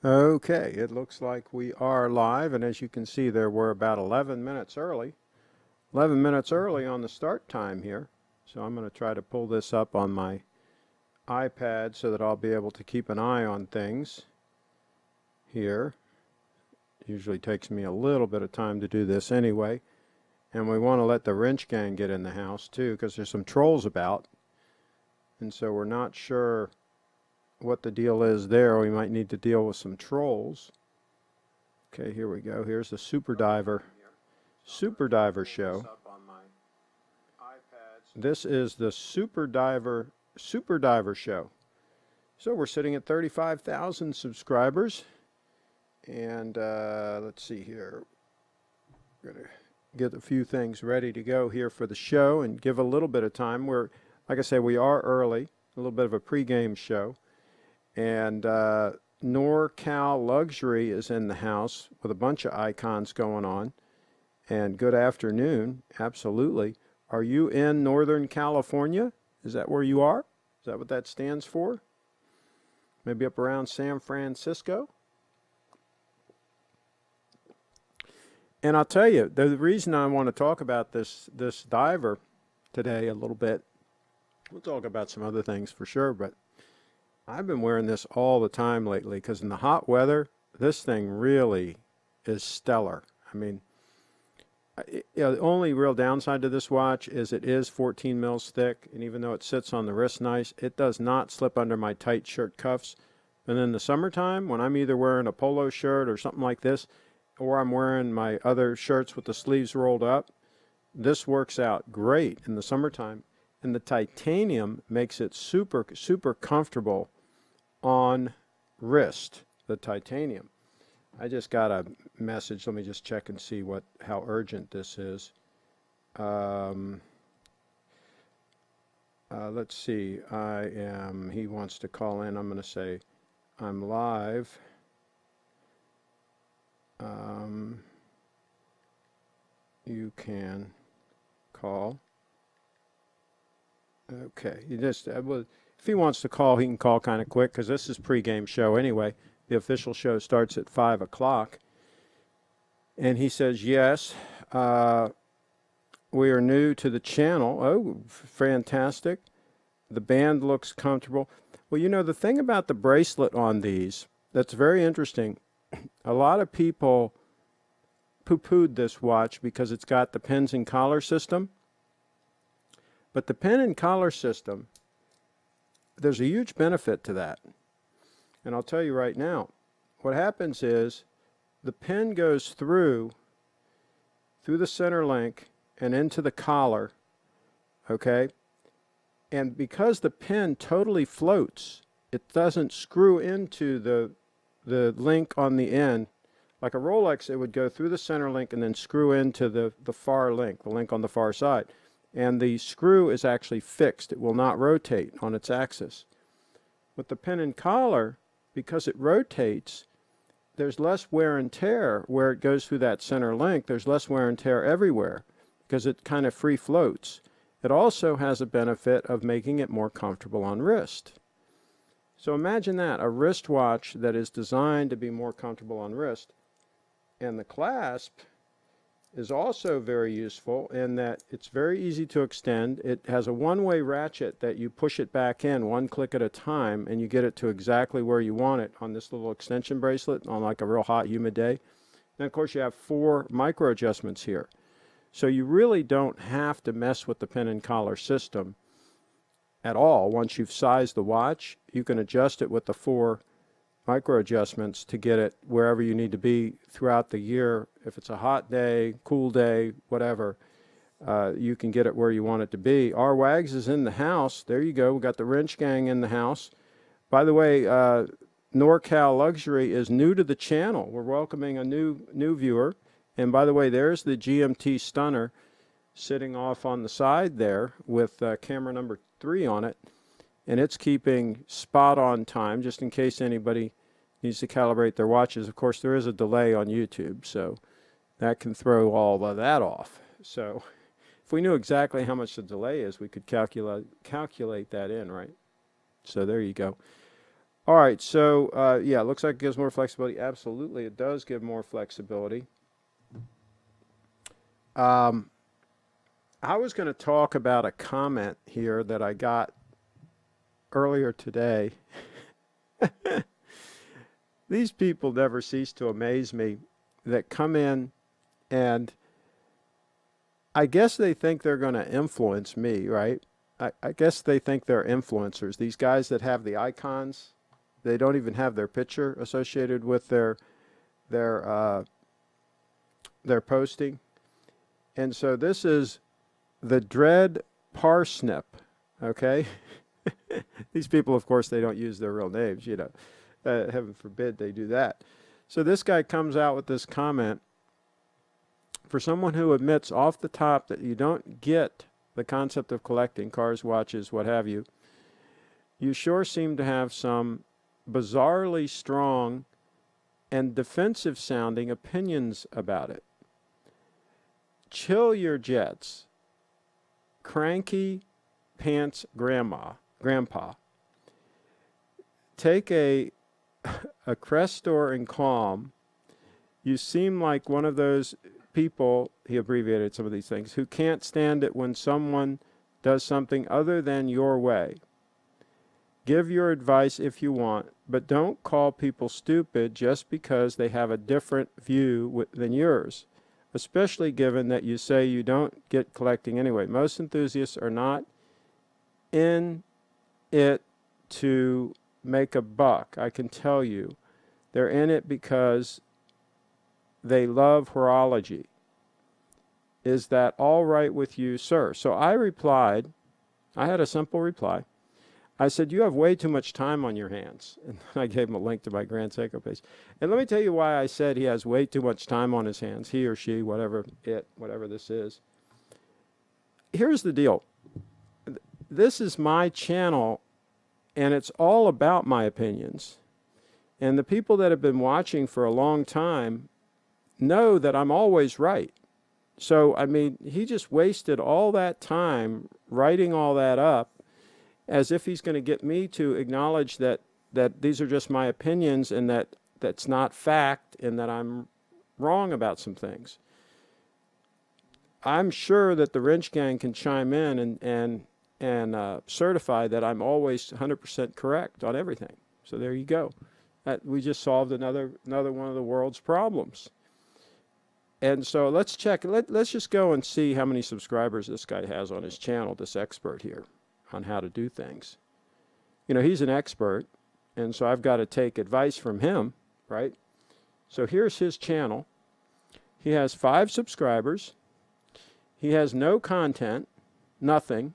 Okay, it looks like we are live, and as you can see there, we're about 11 minutes early. 11 minutes early on the start time here. So I'm going to try to pull this up on my iPad so that I'll be able to keep an eye on things here. Usually takes me a little bit of time to do this anyway. And we want to let the wrench gang get in the house too, because there's some trolls about. And so we're not sure what the deal is there. We might need to deal with some trolls. Okay, here we go. Here's the Super Diver show. This is the Super Diver show. So we're sitting at 35,000 subscribers. And let's see here. We're going to get a few things ready to go here for the show and give a little bit of time. We're, like I say, we are early, a little bit of a pregame show. And NorCal Luxury is in the house with a bunch of icons going on. And good afternoon, absolutely. Are you in Northern California? Is that where you are? Is that what that stands for? Maybe up around San Francisco? And I'll tell you, the reason I want to talk about this diver today a little bit, we'll talk about some other things for sure, but I've been wearing this all the time lately because in the hot weather, this thing really is stellar. I mean, the only real downside to this watch is it is 14 mils thick, and even though it sits on the wrist nice, it does not slip under my tight shirt cuffs. And in the summertime, when I'm either wearing a polo shirt or something like this, or I'm wearing my other shirts with the sleeves rolled up, this works out great in the summertime. And the titanium makes it super, super comfortable on wrist, the titanium. I just got a message. Let me just check and see how urgent this is. Let's see. He wants to call in. I'm going to say, I'm live. You can call. Okay. If he wants to call, he can call kind of quick because this is pregame show anyway. The official show starts at 5 o'clock. And he says, yes, we are new to the channel. Oh, fantastic. The band looks comfortable. Well, you know, the thing about the bracelet on these that's very interesting, a lot of people poo-pooed this watch because it's got the pins and collar system. But the pin and collar system, there's a huge benefit to that. And I'll tell you right now, what happens is the pin goes through the center link and into the collar, okay? And because the pin totally floats, it doesn't screw into the link on the end. Like a Rolex, it would go through the center link and then screw into the far link, the link on the far side. And the screw is actually fixed. It will not rotate on its axis. With the pin and collar, because it rotates, there's less wear and tear where it goes through that center link. There's less wear and tear everywhere because it kind of free floats. It also has a benefit of making it more comfortable on wrist. So imagine that, a wristwatch that is designed to be more comfortable on wrist. And the clasp is also very useful in that it's very easy to extend. It has a one-way ratchet that you push it back in one click at a time and you get it to exactly where you want it on this little extension bracelet on like a real hot, humid day. And of course you have 4 micro adjustments here. So you really don't have to mess with the pin and collar system at all. Once you've sized the watch, you can adjust it with the 4 micro adjustments to get it wherever you need to be throughout the year. If it's a hot day, cool day, whatever, you can get it where you want it to be. Our Wags is in the house. There you go. We got the wrench gang in the house. By the way, NorCal Luxury is new to the channel. We're welcoming a new viewer. And by the way, there's the GMT Stunner sitting off on the side there with camera number 3 on it. And it's keeping spot on time, just in case anybody needs to calibrate their watches. Of course, there is a delay on YouTube, so that can throw all of that off. So if we knew exactly how much the delay is, we could calculate that in, right? So there you go. All right, so yeah, it looks like it gives more flexibility. Absolutely, it does give more flexibility. Um, I was going to talk about a comment here that I got earlier today. These people never cease to amaze me that come in, and I guess they think they're going to influence me, right? I guess they think they're influencers. These guys that have the icons, they don't even have their picture associated with their uh, their posting. And so this is the Dread Parsnip, okay? These people, of course, they don't use their real names, you know. Heaven forbid they do that. So this guy comes out with this comment. For someone who admits off the top that you don't get the concept of collecting cars, watches, what have you, you sure seem to have some bizarrely strong and defensive sounding opinions about it. Chill your jets. Cranky pants grandpa. Take a Crestor and calm. You seem like one of those people, he abbreviated some of these things, who can't stand it when someone does something other than your way. Give your advice if you want, but don't call people stupid just because they have a different view than yours, especially given that you say you don't get collecting anyway. Most enthusiasts are not in it to make a buck, I can tell you. They're in it because they love horology. Is that all right with you, sir? So I replied, I had a simple reply. I said, you have way too much time on your hands. And I gave him a link to my Grand Seiko page. And let me tell you why I said he has way too much time on his hands, he or she, whatever this is. Here's the deal. This is my channel, and it's all about my opinions. And the people that have been watching for a long time know that I'm always right. So, I mean, he just wasted all that time writing all that up as if he's going to get me to acknowledge that these are just my opinions and that's not fact and that I'm wrong about some things. I'm sure that the Wrench Gang can chime in and certify that I'm always 100% correct on everything. So there you go. We just solved another one of the world's problems. And so let's check. Let's just go and see how many subscribers this guy has on his channel, this expert here, on how to do things. You know, he's an expert, and so I've got to take advice from him, right? So here's his channel. He has 5 subscribers. He has no content, nothing.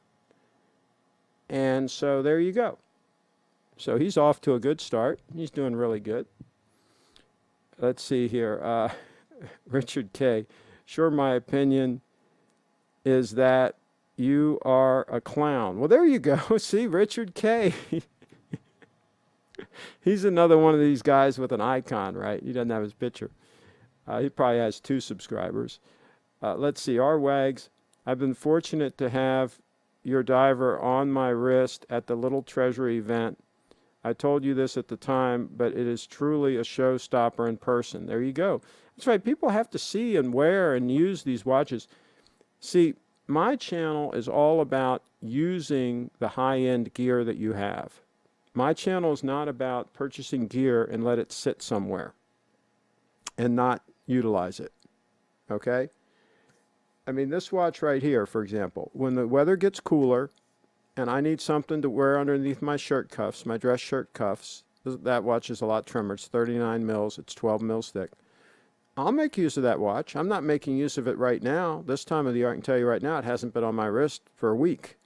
And so there you go. So he's off to a good start. He's doing really good. Let's see here. Richard K. Sure, my opinion is that you are a clown. Well, there you go. See, Richard K. He's another one of these guys with an icon, right? He doesn't have his picture. He probably has 2 subscribers. Let's see. R. Wags, I've been fortunate to have your diver on my wrist at the Little Treasure event. I told you this at the time, but it is truly a showstopper in person. There you go. That's right. People have to see and wear and use these watches. See, my channel is all about using the high-end gear that you have. My channel is not about purchasing gear and let it sit somewhere and not utilize it. Okay? I mean, this watch right here, for example, when the weather gets cooler and I need something to wear underneath my shirt cuffs, my dress shirt cuffs, that watch is a lot trimmer. It's 39 mils. It's 12 mils thick. I'll make use of that watch. I'm not making use of it right now. This time of the year, I can tell you right now, it hasn't been on my wrist for a week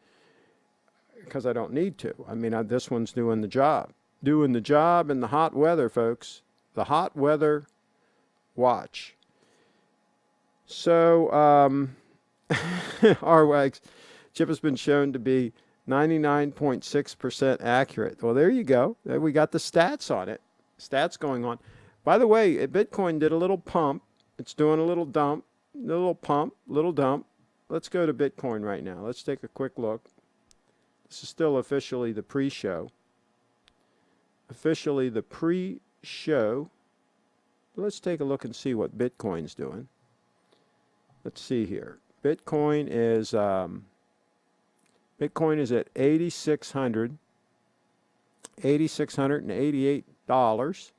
because I don't need to. I mean, this one's doing the job. Doing the job in the hot weather, folks. The hot weather watch. So, RWAG's chip has been shown to be 99.6% accurate. Well, there you go. We got the stats on it. Stats going on. By the way, Bitcoin did a little pump. It's doing a little dump, little pump, little dump. Let's go to Bitcoin right now. Let's take a quick look. This is still officially the pre-show. officially the pre-show. Let's take a look and see what Bitcoin's doing. Let's see here. Bitcoin is at $8,688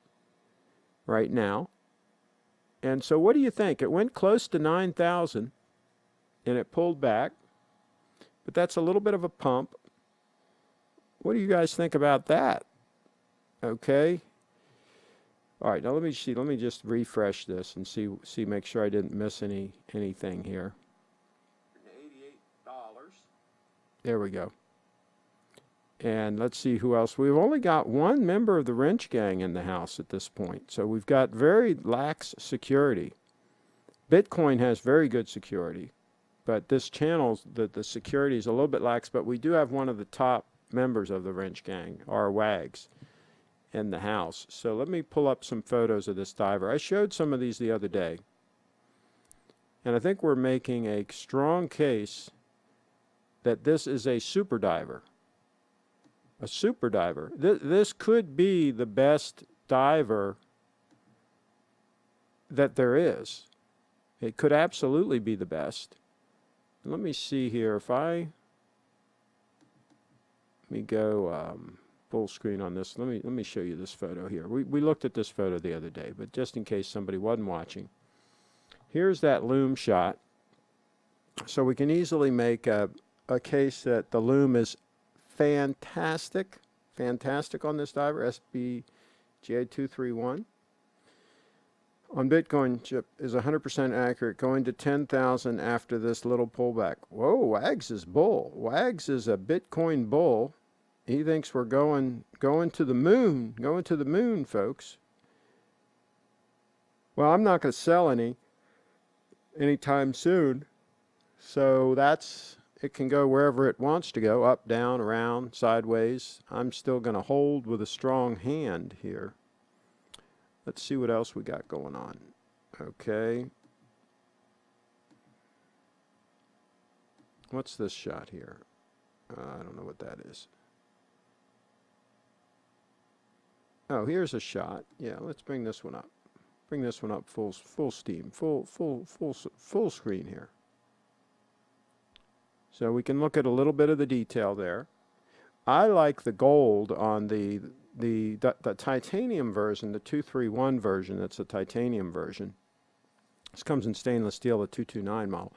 right now. And so what do you think? It went close to 9,000 and it pulled back, but that's a little bit of a pump. What do you guys think about that? Okay. All right, now let me see. Let me just refresh this and see, make sure I didn't miss anything here. $88. There we go. And let's see who else. We've only got one member of the Wrench Gang in the house at this point. So we've got very lax security. Bitcoin has very good security, but this channel, the security is a little bit lax, but we do have one of the top members of the Wrench Gang, our WAGs, in the house. So let me pull up some photos of this diver. I showed some of these the other day, and I think we're making a strong case that this is a super diver. A super diver. This could be the best diver that there is. It could absolutely be the best. Let me see here. Let me go full screen on this. Let me show you this photo here. We looked at this photo the other day, but just in case somebody wasn't watching. Here's that loom shot. So we can easily make a case that the loom is fantastic on this diver, SBGA231. On Bitcoin chip is 100% accurate, going to 10,000 after this little pullback. Whoa, Wags is bull. Wags is a Bitcoin bull. He thinks we're going to the moon, folks. Well, I'm not going to sell anytime soon. So it can go wherever it wants to go, up, down, around, sideways. I'm still going to hold with a strong hand here. Let's see what else we got going on. Okay. What's this shot here? I don't know what that is. Oh, here's a shot. Yeah, let's bring this one up. Bring this one up full steam, full screen here. So we can look at a little bit of the detail there. I like the gold on the titanium version, the 231 version. That's a titanium version. This comes in stainless steel, the 229 model.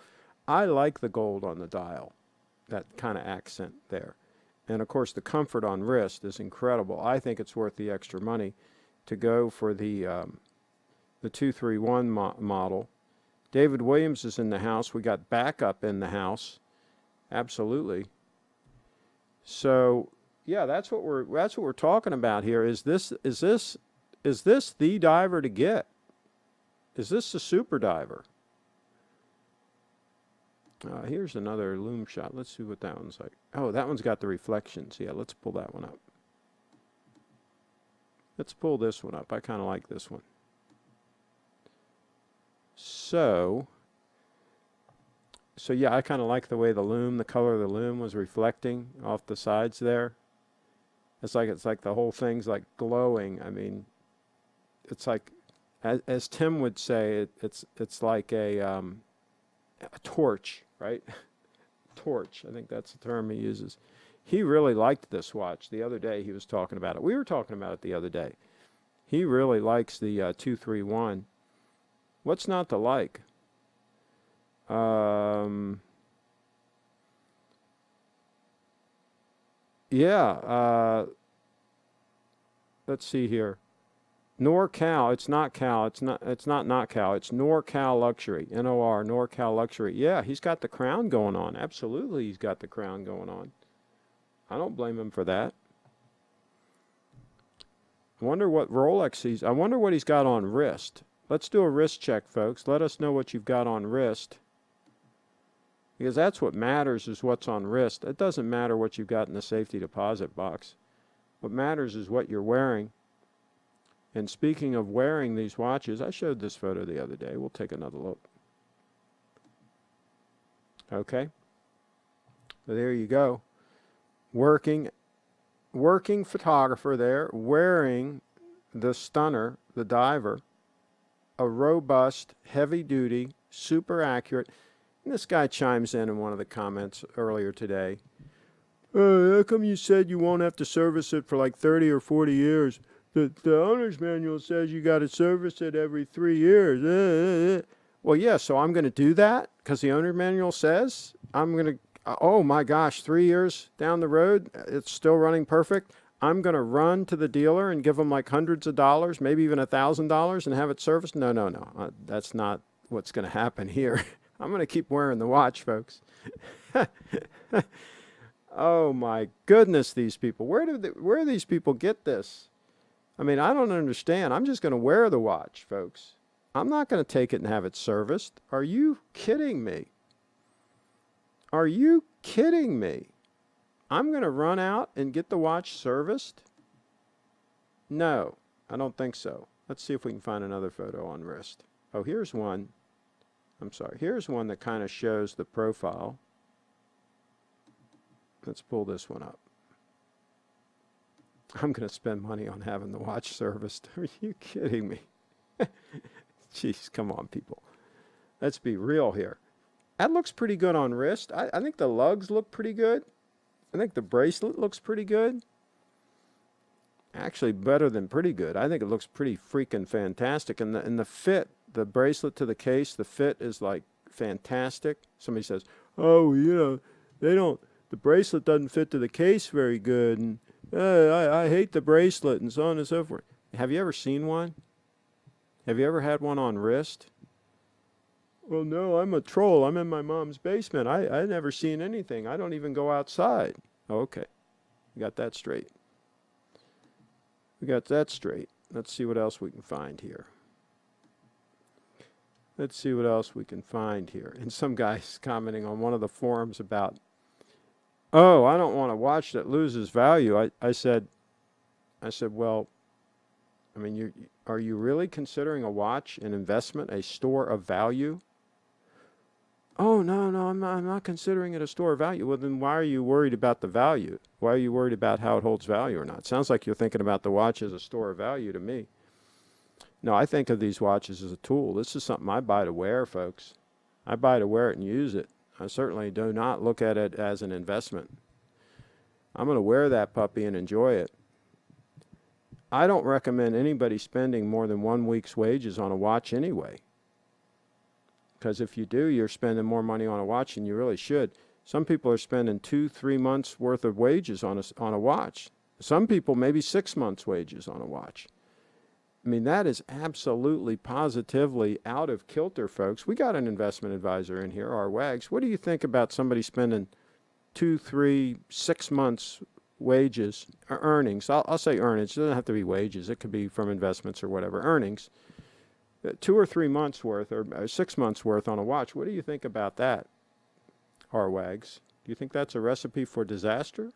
I like the gold on the dial, that kind of accent there. And of course, the comfort on wrist is incredible. I think it's worth the extra money to go for the 231 model. David Williams is in the house. We got backup in the house. Absolutely. So, yeah, that's what we're talking about here. Is this the diver to get? Is this the super diver? Here's another loom shot. Let's see what that one's like. Oh, that one's got the reflections. Yeah, let's pull that one up. Let's pull this one up. I kind of like this one. So yeah, I kind of like the way the color of the loom was reflecting off the sides there. It's like the whole thing's like glowing. I mean, it's like, as Tim would say, it's like a torch, right? Torch. I think that's the term he uses. He really liked this watch. The other day he was talking about it. We were talking about it the other day. He really likes the 231. What's not to like? Yeah, let's see here. NorCal, it's not Cal, it's not Cal, it's NorCal Luxury, N-O-R, NorCal Luxury. Yeah, he's got the crown going on. Absolutely, he's got the crown going on. I don't blame him for that. I wonder what Rolex I wonder what he's got on wrist. Let's do a wrist check, folks. Let us know what you've got on wrist. Because that's what matters, is what's on wrist. It doesn't matter what you've got in the safety deposit box. What matters is what you're wearing. And speaking of wearing these watches, I showed this photo the other day. We'll take another look. Okay. Well, there you go. Working working photographer there wearing the Stunner, the diver, a robust, heavy-duty, super accurate. And this guy chimes in one of the comments earlier today. How come you said you won't have to service it for like 30 or 40 years? The owner's manual says you got to service it every 3 years. Well, yeah, so I'm going to do that because the owner manual says I'm going to, oh my gosh, 3 years down the road, it's still running perfect. I'm going to run to the dealer and give them like hundreds of dollars, maybe even $1,000 and have it serviced. No. That's not what's going to happen here. I'm going to keep wearing the watch, folks. Oh my goodness, these people. Where do these people get this? I mean, I don't understand. I'm just going to wear the watch, folks. I'm not going to take it and have it serviced. Are you kidding me? Are you kidding me? I'm going to run out and get the watch serviced? No, I don't think so. Let's see if we can find another photo on wrist. Oh, here's one. I'm sorry. Here's one that kind of shows the profile. Let's pull this one up. I'm going to spend money on having the watch serviced. Are you kidding me? Jeez, come on, people. Let's be real here. That looks pretty good on wrist. I think the lugs look pretty good. I think the bracelet looks pretty good. Actually, better than pretty good. I think it looks pretty freaking fantastic. And the fit, the bracelet to the case, the fit is like fantastic. Somebody says, oh, the bracelet doesn't fit to the case very good. And I hate the bracelet and so on and so forth. Have you ever seen one? Have you ever had one on wrist? Well, no, I'm a troll. I'm in my mom's basement. I never seen anything. I don't even go outside. Oh, okay. We got that straight. We got that straight. Let's see what else we can find here. Let's see what else we can find here. And some guy's commenting on one of the forums about, oh, I don't want a watch that loses value. I said, well, I mean, are you really considering a watch an investment, a store of value? Oh, no, I'm not considering it a store of value. Well, then why are you worried about the value? Why are you worried about how it holds value or not? Sounds like you're thinking about the watch as a store of value to me. No, I think of these watches as a tool. This is something I buy to wear, folks. I buy to wear it and use it. I certainly do not look at it as an investment. I'm going to wear that puppy and enjoy it. I don't recommend anybody spending more than 1 week's wages on a watch anyway. Because if you do, you're spending more money on a watch than you really should. Some people are spending 2-3 months worth of wages on a watch. Some people maybe 6 months wages on a watch. I mean, that is absolutely positively out of kilter, folks. We got an investment advisor in here, our Wags. What do you think about somebody spending 2, 3, 6 months wages or earnings? I'll say earnings. It doesn't have to be wages. It could be from investments or whatever. Earnings. 2 or 3 months worth or 6 months worth on a watch. What do you think about that, our Wags? Do you think that's a recipe for disaster?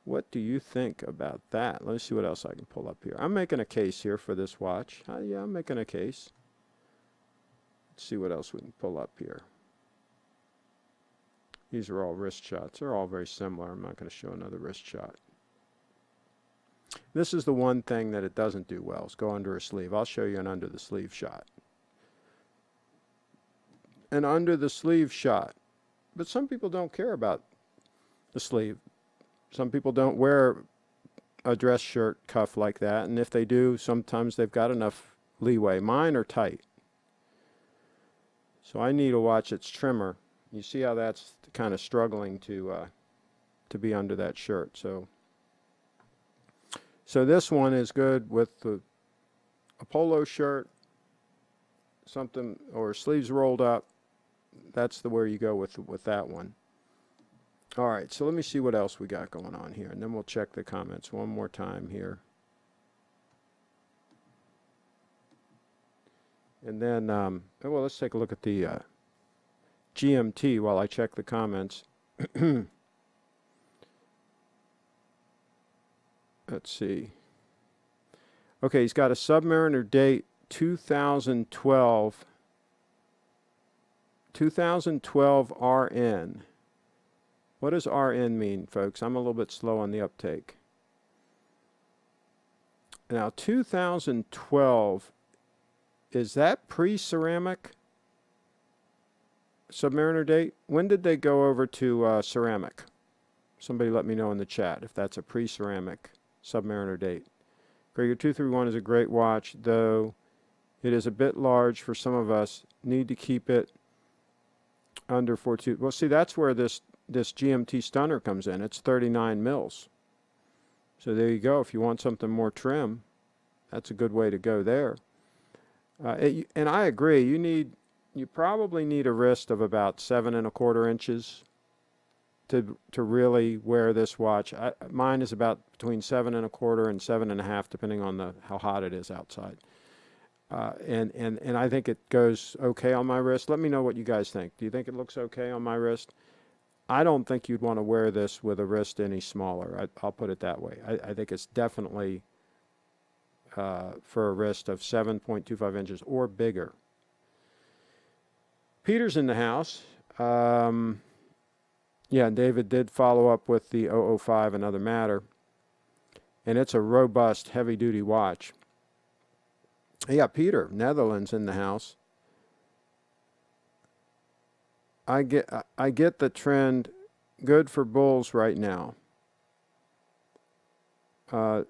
What do you think about that? Let me see what else I can pull up here. I'm making a case here for this watch. Yeah, I'm making a case. Let's see what else we can pull up here. These are all wrist shots. They're all very similar. I'm not going to show another wrist shot. This is the one thing that it doesn't do well, is go under a sleeve. I'll show you an under the sleeve shot. An under the sleeve shot. But some people don't care about the sleeve. Some people don't wear a dress shirt cuff like that, and if they do, sometimes they've got enough leeway. Mine are tight. So I need a watch that's trimmer. You see how that's kind of struggling to be under that shirt. So this one is good with a polo shirt, something, or sleeves rolled up. That's where you go with that one. All right, so let me see what else we got going on here, and then we'll check the comments one more time here. And then, well, let's take a look at the GMT while I check the comments. Let's see. Okay, he's got a Submariner date 2012 RN. What does RN mean, folks? I'm a little bit slow on the uptake. Now, 2012, is that pre-ceramic Submariner date? When did they go over to ceramic? Somebody let me know in the chat if that's a pre-ceramic Submariner date. CraigShipp.com is a great watch, though it is a bit large for some of us. Need to keep it under 42. Well, see, that's where this GMT stunner comes in. It's 39 mils. So there you go. If you want something more trim, that's a good way to go there. And I agree. You probably need a wrist of about 7 1/4 inches to really wear this watch. Mine is about between 7 1/4 and 7 1/2, depending on how hot it is outside. And I think it goes okay on my wrist. Let me know what you guys think. Do you think it looks okay on my wrist? I don't think you'd want to wear this with a wrist any smaller. I'll put it that way. I think it's definitely for a wrist of 7.25 inches or bigger. Peter's in the house. Yeah, David did follow up with the 005, Another Matter. And it's a robust, heavy-duty watch. Yeah, Peter, Netherlands, in the house. I get the trend. Good for bulls right now. Well,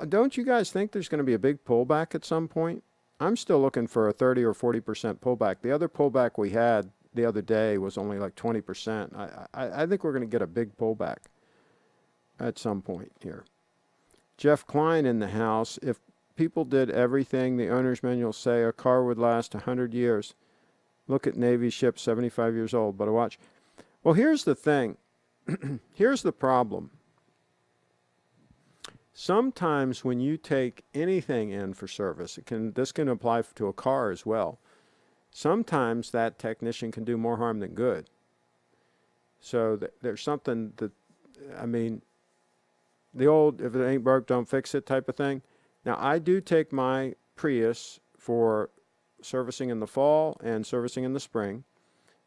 don't you guys think there's going to be a big pullback at some point? I'm still looking for a 30 or 40% pullback. The other pullback we had the other day was only like 20%. I think we're going to get a big pullback at some point here. Jeff Klein in the house. If people did everything the owner's manual say, a car would last 100 years. Look at Navy ships, 75 years old, but a watch. Well, here's the thing. Here's the problem. Sometimes when you take anything in for service, this can apply to a car as well. Sometimes that technician can do more harm than good. So there's something that, I mean, the old, if it ain't broke, don't fix it type of thing. Now, I do take my Prius for servicing in the fall and servicing in the spring.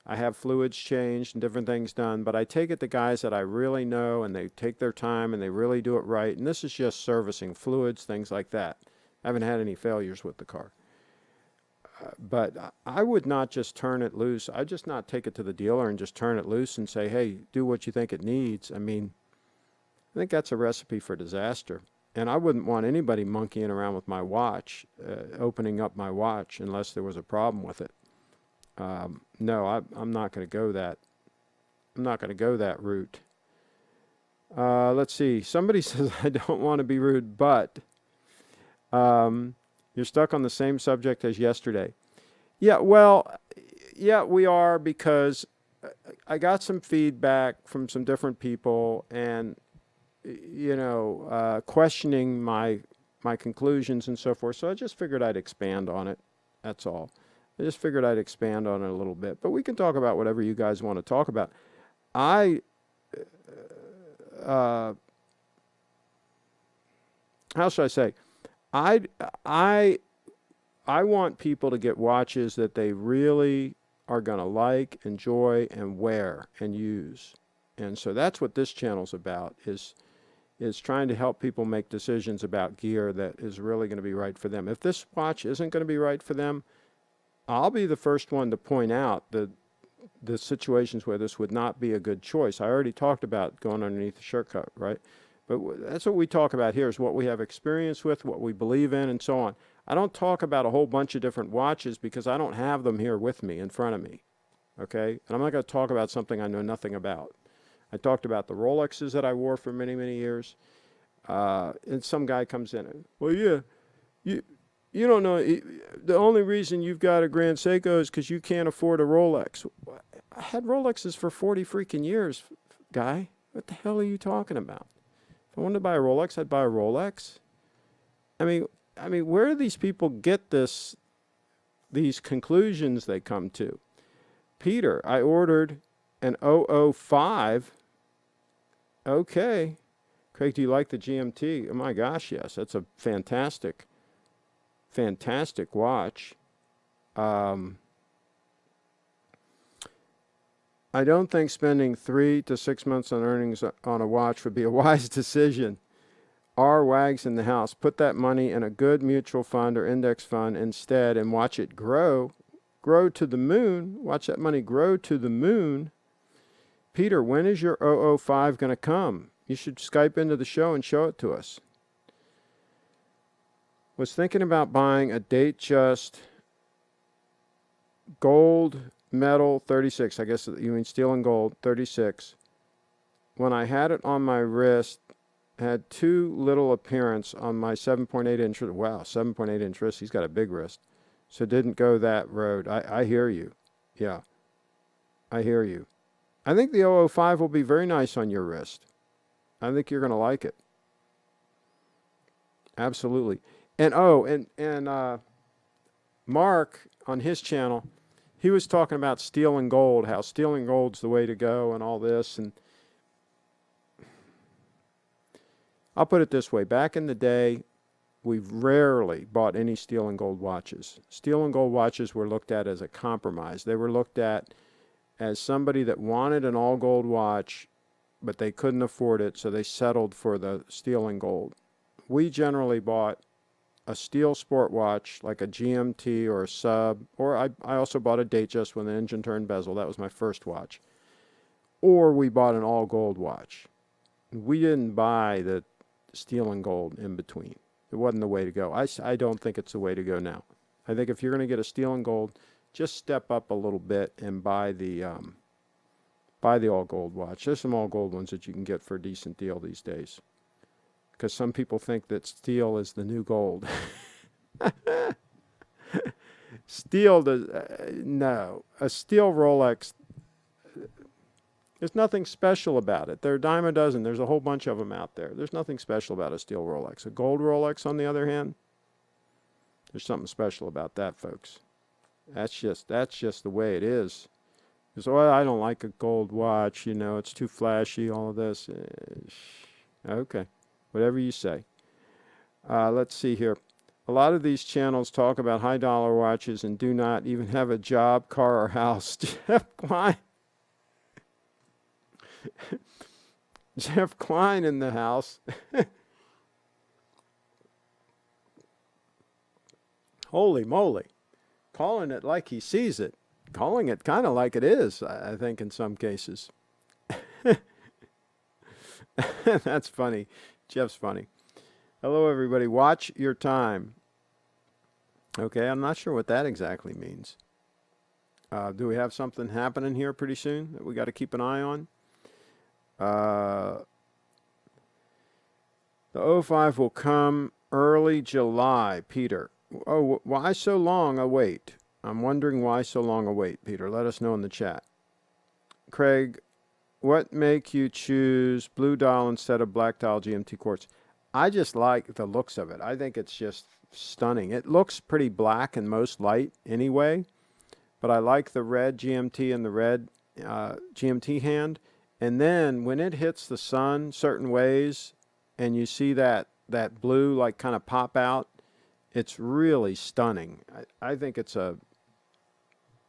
I have fluids changed and different things done, but I take it to guys that I really know, and they take their time and they really do it right. And this is just servicing fluids, things like that. I haven't had any failures with the car. But I would not just turn it loose. I'd just not take it to the dealer and just turn it loose and say, hey, do what you think it needs. I mean, I think that's a recipe for disaster. And I wouldn't want anybody monkeying around with my watch, opening up my watch, unless there was a problem with it. No, I'm not going to go that. I'm not going to go that route. Let's see. Somebody says, I don't want to be rude, but you're stuck on the same subject as yesterday. Yeah, well, yeah, we are, because I got some feedback from some different people, and questioning my conclusions and so forth. So I just figured I'd expand on it. That's all. I just figured I'd expand on it a little bit. But we can talk about whatever you guys want to talk about. How should I say? I want people to get watches that they really are going to like, enjoy, and wear and use. And so that's what this channel's about, is trying to help people make decisions about gear that is really going to be right for them. If this watch isn't going to be right for them, I'll be the first one to point out the situations where this would not be a good choice. I already talked about going underneath the shirt cut, right? But that's what we talk about here, is what we have experience with, what we believe in, and so on. I don't talk about a whole bunch of different watches because I don't have them here with me, in front of me, okay? And I'm not going to talk about something I know nothing about. I talked about the Rolexes that I wore for many, many years. And some guy comes in and, well, yeah, you don't know. The only reason you've got a Grand Seiko is because you can't afford a Rolex. I had Rolexes for 40 freaking years, guy. What the hell are you talking about? If I wanted to buy a Rolex, I'd buy a Rolex. I mean, where do these people get these conclusions they come to? Peter, I ordered an 005. Okay. Craig, do you like the GMT? Oh my gosh, yes. That's a fantastic watch. I don't think spending 3 to 6 months on earnings on a watch would be a wise decision. R wags in the house. Put that money in a good mutual fund or index fund instead and watch it grow. Grow to the moon. Watch that money grow to the moon. Peter, when is your 005 going to come? You should Skype into the show and show it to us. Was thinking about buying a Datejust gold metal 36. I guess you mean steel and gold 36. When I had it on my wrist, had too little appearance on my 7.8 inch. Wow, 7.8 inch wrist. He's got a big wrist. So didn't go that road. I hear you. Yeah, I hear you. I think the 005 will be very nice on your wrist. I think you're going to like it. Absolutely. And Mark on his channel, he was talking about steel and gold, how steel and gold's the way to go and all this. And I'll put it this way. Back in the day, we rarely bought any steel and gold watches. Steel and gold watches were looked at as a compromise. They were looked at as somebody that wanted an all-gold watch, but they couldn't afford it, so they settled for the steel and gold. We generally bought a steel sport watch, like a GMT or a Sub, or I also bought a Datejust with an engine turned bezel. That was my first watch. Or we bought an all-gold watch. We didn't buy the steel and gold in between. It wasn't the way to go. I don't think it's the way to go now. I think if you're going to get a steel and gold, just step up a little bit and buy the all gold watch. There's some all gold ones that you can get for a decent deal these days, because some people think that steel is the new gold. Steel does no. A steel Rolex, there's nothing special about it. They're a dime a dozen. There's a whole bunch of them out there. There's nothing special about a steel Rolex. A gold Rolex, on the other hand, there's something special about that, folks. That's just the way it is. Because, oh, I don't like a gold watch, you know, it's too flashy, all of this. Okay, whatever you say. Let's see here. A lot of these channels talk about high dollar watches and do not even have a job, car, or house. Jeff Klein. Jeff Klein in the house. Holy moly. Calling it like he sees it. Calling it kind of like it is, I think, in some cases. That's funny. Jeff's funny. Hello, everybody. Watch your time. Okay, I'm not sure what that exactly means. Do we have something happening here pretty soon that we got to keep an eye on? The 05 will come early July, Peter. Oh, why so long a wait? I'm wondering why so long a wait, Peter. Let us know in the chat. Craig, what make you choose blue dial instead of black dial GMT quartz? I just like the looks of it. I think it's just stunning. It looks pretty black in most light anyway, but I like the red GMT and the red GMT hand. And then when it hits the sun certain ways and you see that blue like kind of pop out, it's really stunning. I think it's a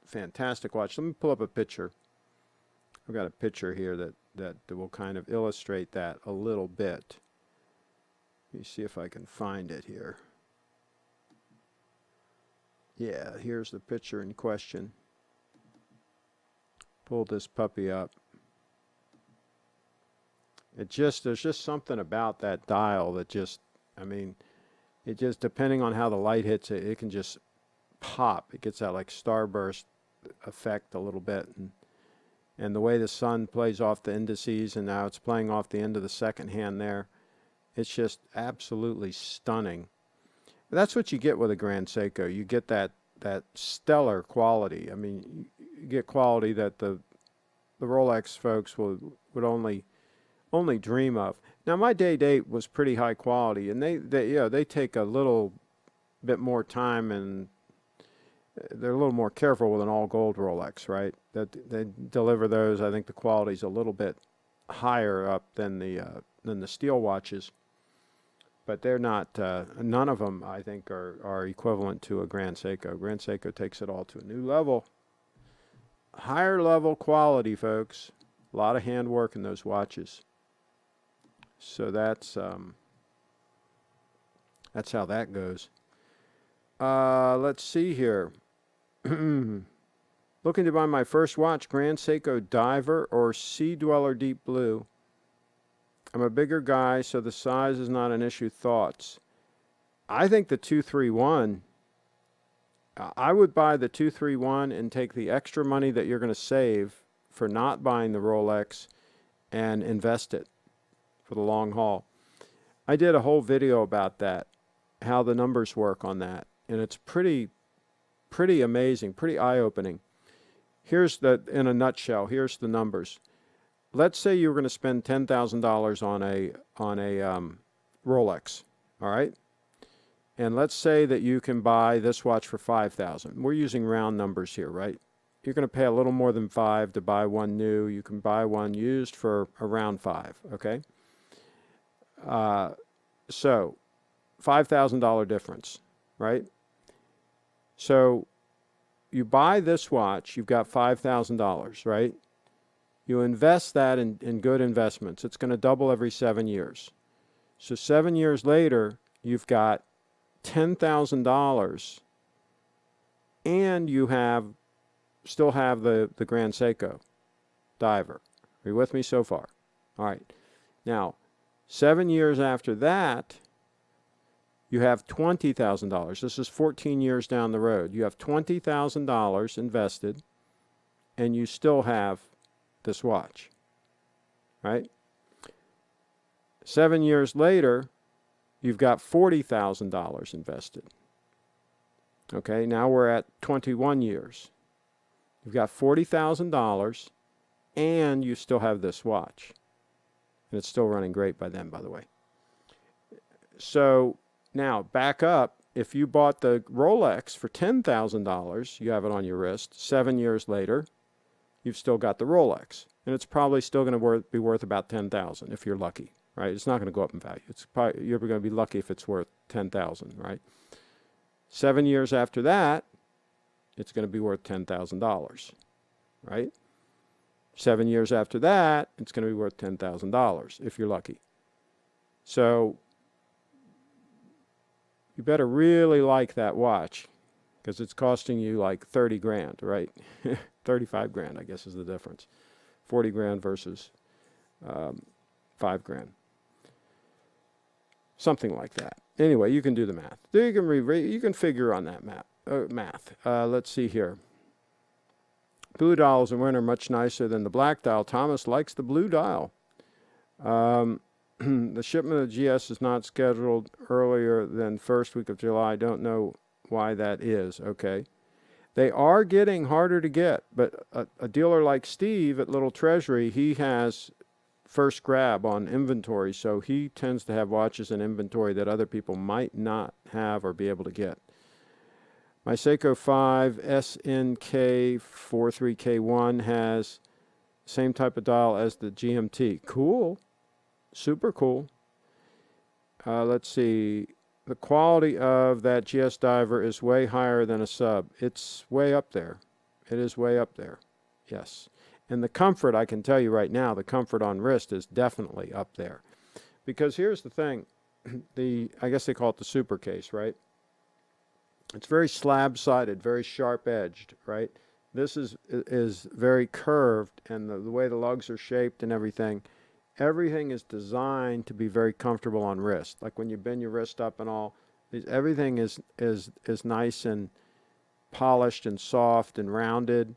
fantastic watch. Let me pull up a picture. I've got a picture here that will kind of illustrate that a little bit. Let me see if I can find it here. Yeah, here's the picture in question. Pull this puppy up. There's just something about that dial that just, I mean, it just, depending on how the light hits it, it can just pop. It gets that like starburst effect a little bit. And the way the sun plays off the indices, and now it's playing off the end of the second hand there, it's just absolutely stunning. That's what you get with a Grand Seiko. You get that stellar quality. I mean, you get quality that the Rolex folks would only dream of. Now, my day-date was pretty high quality, and they take a little bit more time, and they're a little more careful with an all-gold Rolex, right? That they deliver those. I think the quality's a little bit higher up than the steel watches, but they're not. None of them, I think, are equivalent to a Grand Seiko. Grand Seiko takes it all to a new level, higher level quality, folks. A lot of handwork in those watches. So that's That's how that goes. Let's see here. Looking to buy my first watch, Grand Seiko Diver or Sea Dweller Deep Blue. I'm a bigger guy, so the size is not an issue. Thoughts? I think the 231, I would buy the 231 and take the extra money that you're going to save for not buying the Rolex and invest it for the long haul. I did a whole video about that, how the numbers work on that, and it's pretty amazing, pretty eye-opening. Here's in a nutshell, here's the numbers. Let's say you were going to spend $10,000 on a Rolex, all right? And let's say that you can buy this watch for $5,000. We're using round numbers here, right? You're going to pay a little more than $5,000 to buy one new. You can buy one used for around $5,000, okay? So $5,000 difference, right? So you buy this watch, you've got $5,000, right? You invest that in good investments. It's going to double every 7 years. So 7 years later, you've got $10,000, and you still have the Grand Seiko Diver. Are you with me so far? All right. Now, 7 years after that, you have $20,000. This is 14 years down the road. You have $20,000 invested, and you still have this watch, right? 7 years later, you've got $40,000 invested. Okay, now we're at 21 years. You've got $40,000, and you still have this watch. And it's still running great by then, by the way. So now, back up. If you bought the Rolex for $10,000, you have it on your wrist. 7 years later, you've still got the Rolex. And it's probably still going to be worth about $10,000 if you're lucky, right? It's not going to go up in value. You're going to be lucky if it's worth $10,000, right? 7 years after that, it's going to be worth $10,000, right? 7 years after that, it's going to be worth $10,000 if you're lucky. So you better really like that watch, because it's costing you like 30 grand, right? 35 grand, I guess, is the difference. 40 grand versus 5 grand. Something like that. Anyway, you can do the math. You can figure on that math. Let's see here. Blue dials in winter much nicer than the black dial. Thomas likes the blue dial. The shipment of GS is not scheduled earlier than first week of July. I don't know why that is. Okay. They are getting harder to get, but a dealer like Steve at Little Treasury, he has first grab on inventory, so he tends to have watches in inventory that other people might not have or be able to get. My Seiko 5 SNK43K1 has the same type of dial as the GMT. Cool. Super cool. Let's see. The quality of that GS Diver is way higher than a sub. It's way up there. It is way up there. Yes. And the comfort, I can tell you right now, the comfort on wrist is definitely up there. Because here's the thing. I guess they call it the super case, right? It's very slab-sided, very sharp-edged, right? This is very curved, and the way the lugs are shaped and everything is designed to be very comfortable on wrist. Like when you bend your wrist up and all, everything is nice and polished and soft and rounded,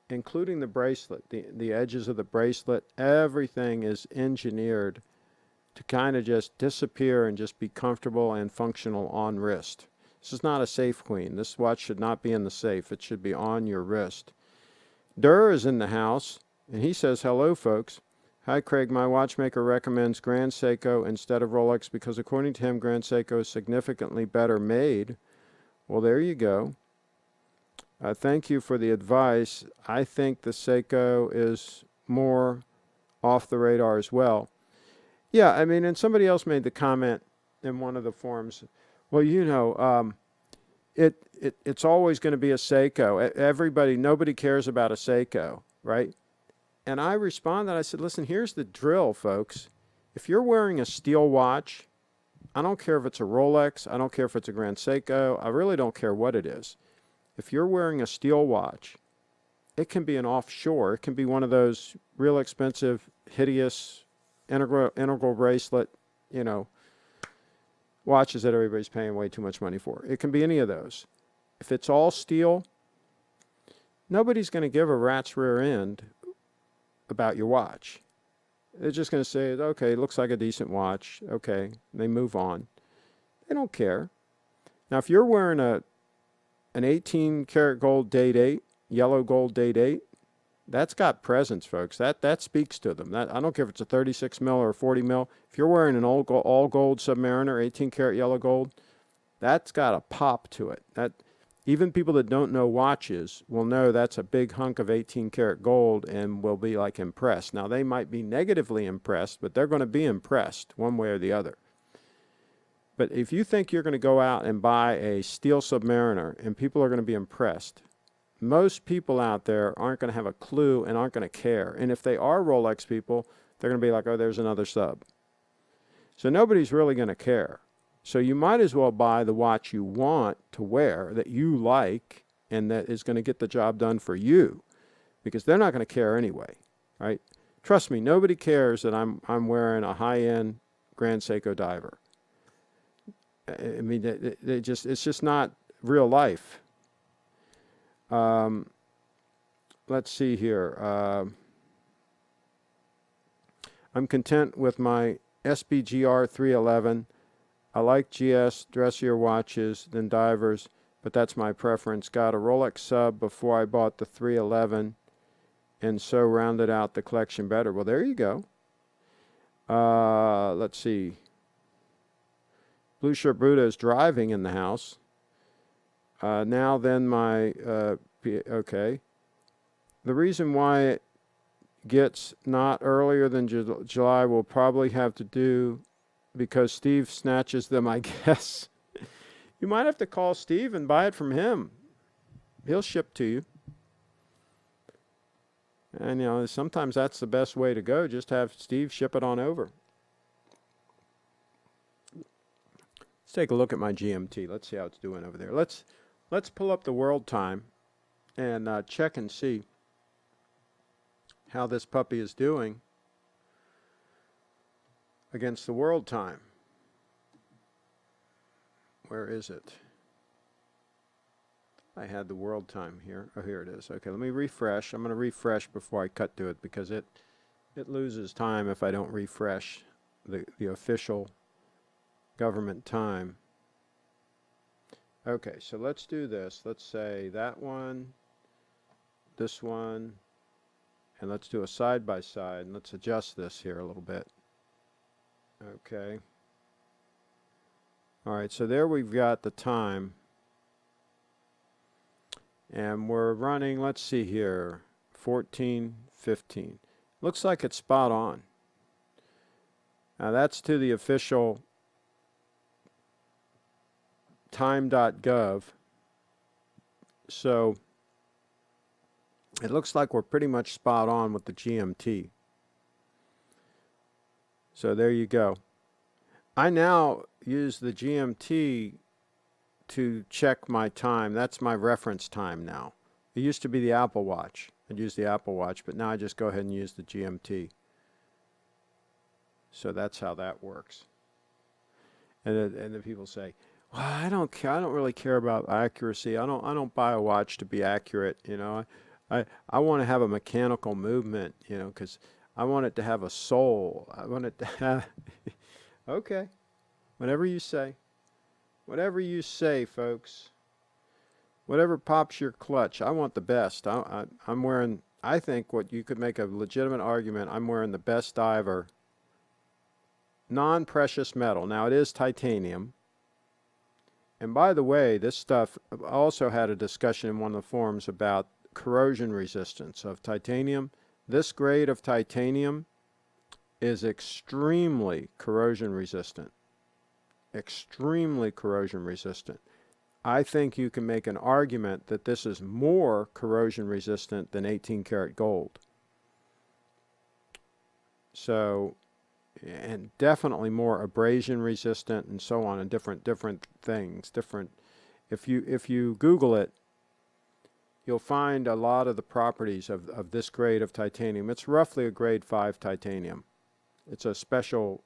including the bracelet. The edges of the bracelet, everything is engineered to kind of just disappear and just be comfortable and functional on wrist. This is not a safe queen. This watch should not be in the safe. It should be on your wrist. Durr is in the house, and he says, hello, folks. Hi, Craig. My watchmaker recommends Grand Seiko instead of Rolex because, according to him, Grand Seiko is significantly better made. Well, there you go. Thank you for the advice. I think the Seiko is more off the radar as well. Yeah, I mean, and somebody else made the comment in one of the forums, well, you know, it's always going to be a Seiko. Nobody cares about a Seiko, right? And I responded, I said, listen, here's the drill, folks. If you're wearing a steel watch, I don't care if it's a Rolex. I don't care if it's a Grand Seiko. I really don't care what it is. If you're wearing a steel watch, it can be an offshore. It can be one of those real expensive, hideous, integral bracelet, you know, watches that everybody's paying way too much money for. It can be any of those. If it's all steel, nobody's going to give a rat's rear end about your watch. They're just going to say, okay, it looks like a decent watch. Okay, they move on. They don't care. Now, if you're wearing an 18 karat gold date 8, yellow gold date 8, that's got presence, folks. That speaks to them. I don't care if it's a 36 mil or a 40 mil. If you're wearing an all gold Submariner, 18 karat yellow gold, that's got a pop to it. That even people that don't know watches will know that's a big hunk of 18 karat gold and will be like impressed. Now, they might be negatively impressed, but they're going to be impressed one way or the other. But if you think you're going to go out and buy a steel Submariner and people are going to be impressed, most people out there aren't going to have a clue and aren't going to care. And if they are Rolex people, they're going to be like, oh, there's another sub. So nobody's really going to care. So you might as well buy the watch you want to wear, that you like, and that is going to get the job done for you, because they're not going to care anyway, right? Trust me, nobody cares that I'm wearing a high-end Grand Seiko diver. I mean, it's just not real life. Let's see here. I'm content with my SBGA231. I like GS dressier watches than divers, but that's my preference. Got a Rolex sub before I bought the 311, and so rounded out the collection better. Well, there you go. Let's see. Blue Shirt Buddha is driving in the house. Now then my, okay. The reason why it gets not earlier than July will probably have to do because Steve snatches them, I guess. You might have to call Steve and buy it from him. He'll ship to you. And, you know, sometimes that's the best way to go. Just have Steve ship it on over. Let's take a look at my GMT. Let's see how it's doing over there. Let's pull up the world time and check and see how this puppy is doing against the world time. Where is it? I had the world time here. Oh, here it is. Okay, let me refresh. I'm going to refresh before I cut to it because it loses time if I don't refresh the official government time. Okay, so let's do this. Let's say that one, this one, and let's do a side by side, and let's adjust this here a little bit. Okay. All right, so there we've got the time. And we're running, let's see here, 14:15. Looks like it's spot on. Now that's to the official time.gov. So it looks like we're pretty much spot on with the GMT. So there you go. I now use the GMT to check my time. That's my reference time now. It used to be the Apple Watch. I'd use the Apple Watch, but now I just go ahead and use the GMT. So that's how that works. And then people say, well, I don't care. I don't really care about accuracy. I don't buy a watch to be accurate. You know, I want to have a mechanical movement. You know, because I want it to have a soul. I want it to have. Okay, whatever you say. Whatever you say, folks. Whatever pops your clutch. I want the best. I'm wearing. I think what you could make a legitimate argument. I'm wearing the best diver. Non-precious metal. Now it is titanium. And by the way, this stuff, I also had a discussion in one of the forums about corrosion resistance of titanium. This grade of titanium is extremely corrosion resistant. Extremely corrosion resistant. I think you can make an argument that this is more corrosion resistant than 18 karat gold. So and definitely more abrasion resistant and so on, and different things. If you Google it, you'll find a lot of the properties of this grade of titanium. It's roughly a grade 5 titanium. It's a special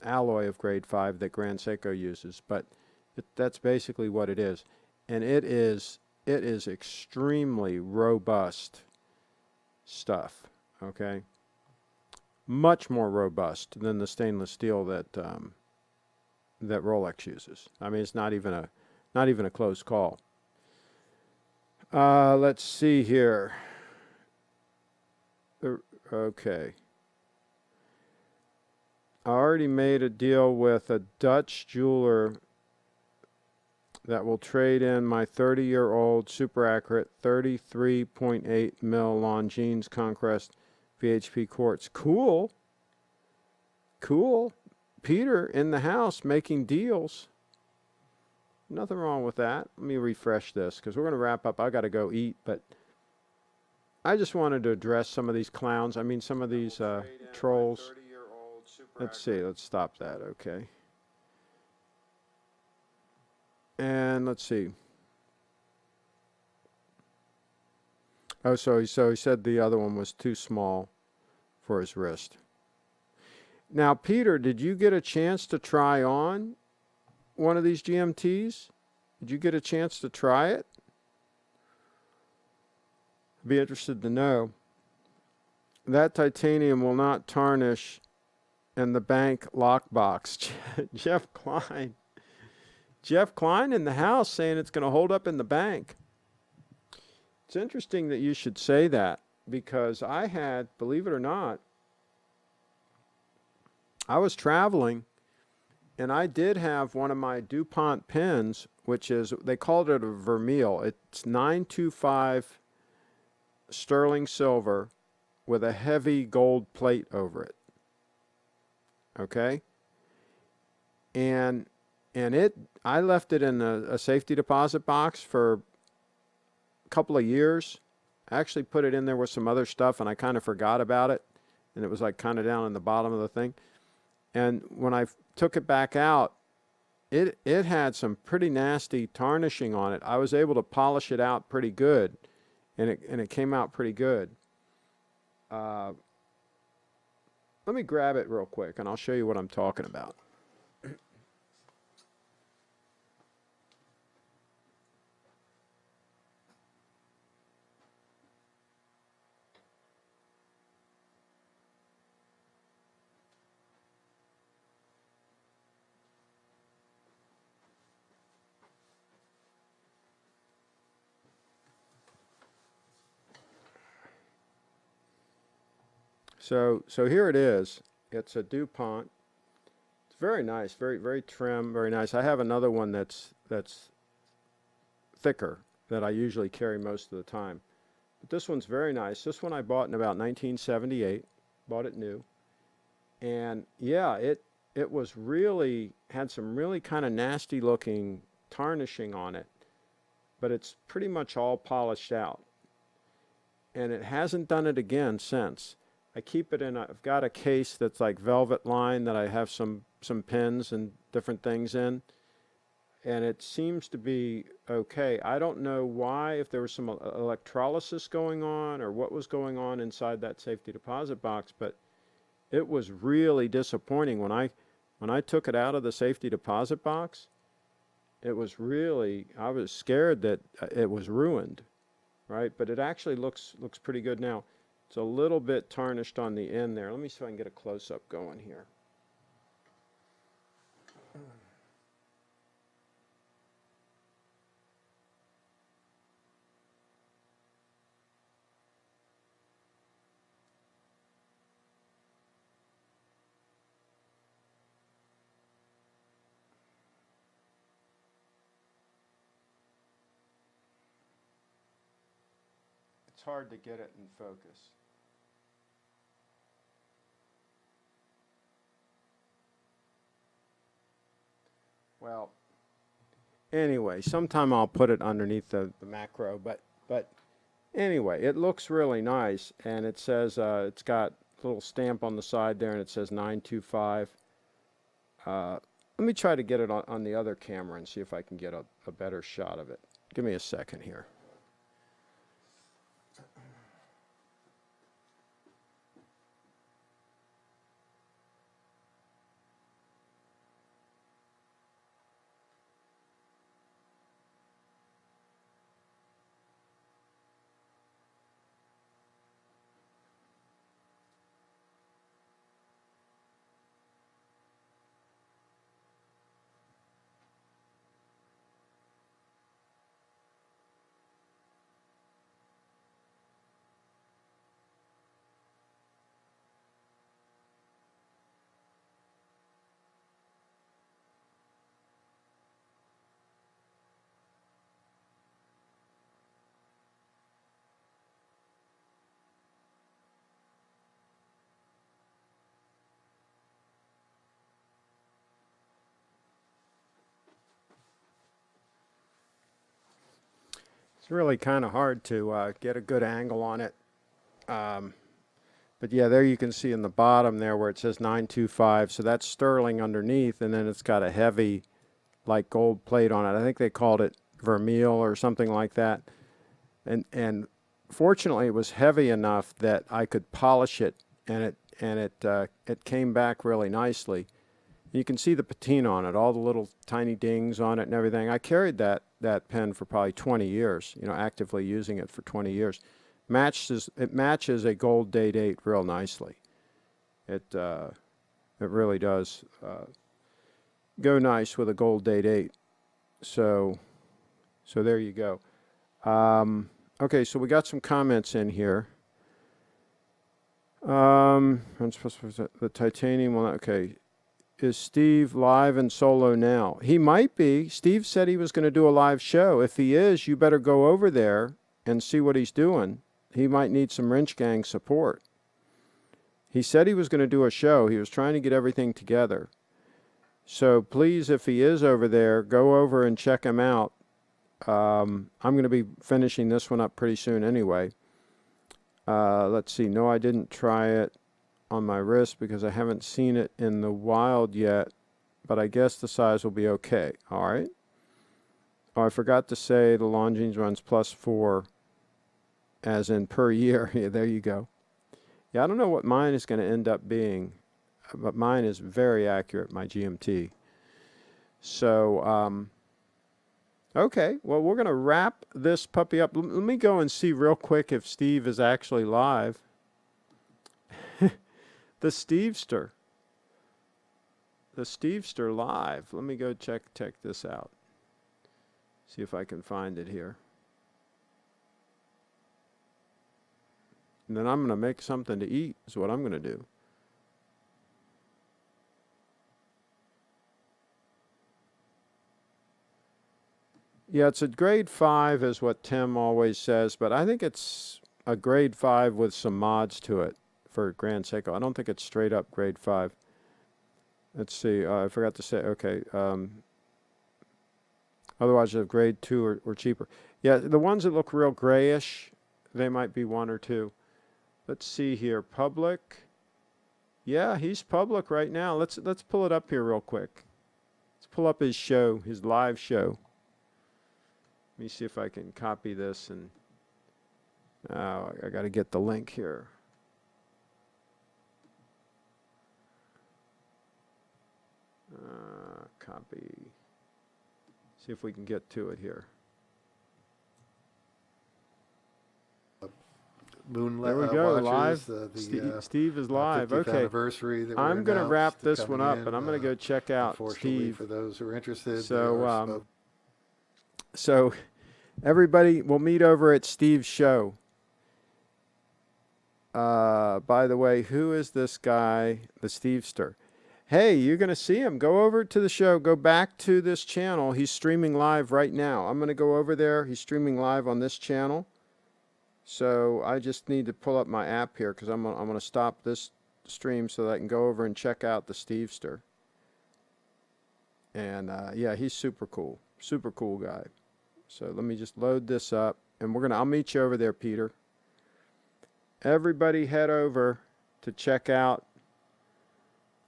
alloy of grade 5 that Grand Seiko uses, but that's basically what it is. And it is extremely robust stuff, okay? Much more robust than the stainless steel that that Rolex uses. I mean, it's not even a close call. Let's see here. Okay. I already made a deal with a Dutch jeweler that will trade in my 30-year-old super accurate 33.8 mil Longines Conquest VHP quartz. Cool. Cool. Peter in the house making deals. Nothing wrong with that. Let me refresh this because we're going to wrap up. I got to go eat, but I just wanted to address some of these clowns. I mean, some of these trolls. Let's see. Let's stop that. Okay. And let's see. Oh, so he said the other one was too small for his wrist. Now, Peter, did you get a chance to try on one of these GMTs? Did you get a chance to try it? I'd be interested to know. That titanium will not tarnish in the bank lockbox. Jeff Klein. Jeff Klein in the house saying it's going to hold up in the bank. It's interesting that you should say that because I had, believe it or not, I was traveling and I did have one of my DuPont pins, which is, they called it a vermeil. It's 925 sterling silver with a heavy gold plate over it. Okay? And I left it in a safety deposit box for a couple of years. I actually put it in there with some other stuff and I kind of forgot about it. And it was like kind of down in the bottom of the thing. And when I took it back out, it had some pretty nasty tarnishing on it. I was able to polish it out pretty good, and it came out pretty good. Let me grab it real quick, and I'll show you what I'm talking about. So here it is. It's a DuPont. It's very nice, very trim, very nice. I have another one that's thicker that I usually carry most of the time. But this one's very nice. This one I bought in about 1978. Bought it new. And yeah, it was really, had some really kind of nasty looking tarnishing on it. But it's pretty much all polished out. And it hasn't done it again since. I keep it in, I've got a case that's like velvet lined that I have some pins and different things in. And it seems to be okay. I don't know why, if there was some electrolysis going on or what was going on inside that safety deposit box, but it was really disappointing when I took it out of the safety deposit box. It was really, I was scared that it was ruined, right? But it actually looks pretty good now. It's a little bit tarnished on the end there. Let me see if I can get a close-up going here. It's hard to get it in focus. Well, anyway, sometime I'll put it underneath the macro, but anyway, it looks really nice, and it says it's got little stamp on the side there, and it says 925. Let me try to get it on the other camera and see if I can get a better shot of it. Give me a second here. It's really kind of hard to get a good angle on it. But yeah, there you can see in the bottom there where it says 925. So that's sterling underneath, and then it's got a heavy, like gold plate on it. I think they called it vermeil or something like that. And fortunately, it was heavy enough that I could polish it, and it came back really nicely. You can see the patina on it, all the little tiny dings on it and everything. I carried that pen for probably 20 years, you know, actively using it for 20 years. It matches a gold day date real nicely. It really does go nice with a gold day date. So there you go. Okay, so we got some comments in here. I'm supposed to the titanium one. Okay. Is Steve live and solo now? He might be. Steve said he was going to do a live show. If he is, you better go over there and see what he's doing. He might need some Wrench Gang support. He said he was going to do a show. He was trying to get everything together. So please, if he is over there, go over and check him out. I'm going to be finishing this one up pretty soon anyway. Let's see. No, I didn't try it on my wrist because I haven't seen it in the wild yet, but I guess the size will be okay. All right. Oh, I forgot to say the Longines runs +4 as in per year. Yeah, there you go. Yeah, I don't know what mine is going to end up being, but mine is very accurate, my GMT. So, okay, well, we're going to wrap this puppy up. Let me go and see real quick if Steve is actually live. The Stevester live. Let me go check this out. See if I can find it here. And then I'm going to make something to eat is what I'm going to do. Yeah, it's a grade 5 is what Tim always says, but I think it's a grade 5 with some mods to it for Grand Seiko. I don't think it's straight up grade 5. Let's see. I forgot to say. Okay. Otherwise, you have grade 2 or cheaper. Yeah, the ones that look real grayish, they might be 1 or 2. Let's see here. Public. Yeah, he's public right now. Let's pull it up here real quick. Let's pull up his show, his live show. Let me see if I can copy this and. Oh, I got to get the link here. Copy. See if we can get to it here. There we go, live. Steve is live. Okay. I'm going to wrap this one up, and I'm going to go check out Steve. For those who are interested. So everybody, we'll meet over at Steve's show. By the way, who is this guy, the Stevester? Hey, you're going to see him. Go over to the show. Go back to this channel. He's streaming live right now. I'm going to go over there. He's streaming live on this channel. So I just need to pull up my app here because I'm going to stop this stream so that I can go over and check out the Stevester. And yeah, he's super cool. Super cool guy. So let me just load this up. And I'll meet you over there, Peter. Everybody head over to check out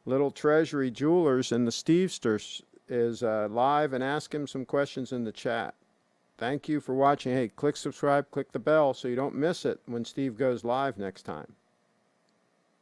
Little Treasury Jewelers, and the Stevester is live, and ask him some questions in the chat. Thank you for watching. Hey, click subscribe, click the bell so you don't miss it when Steve goes live next time.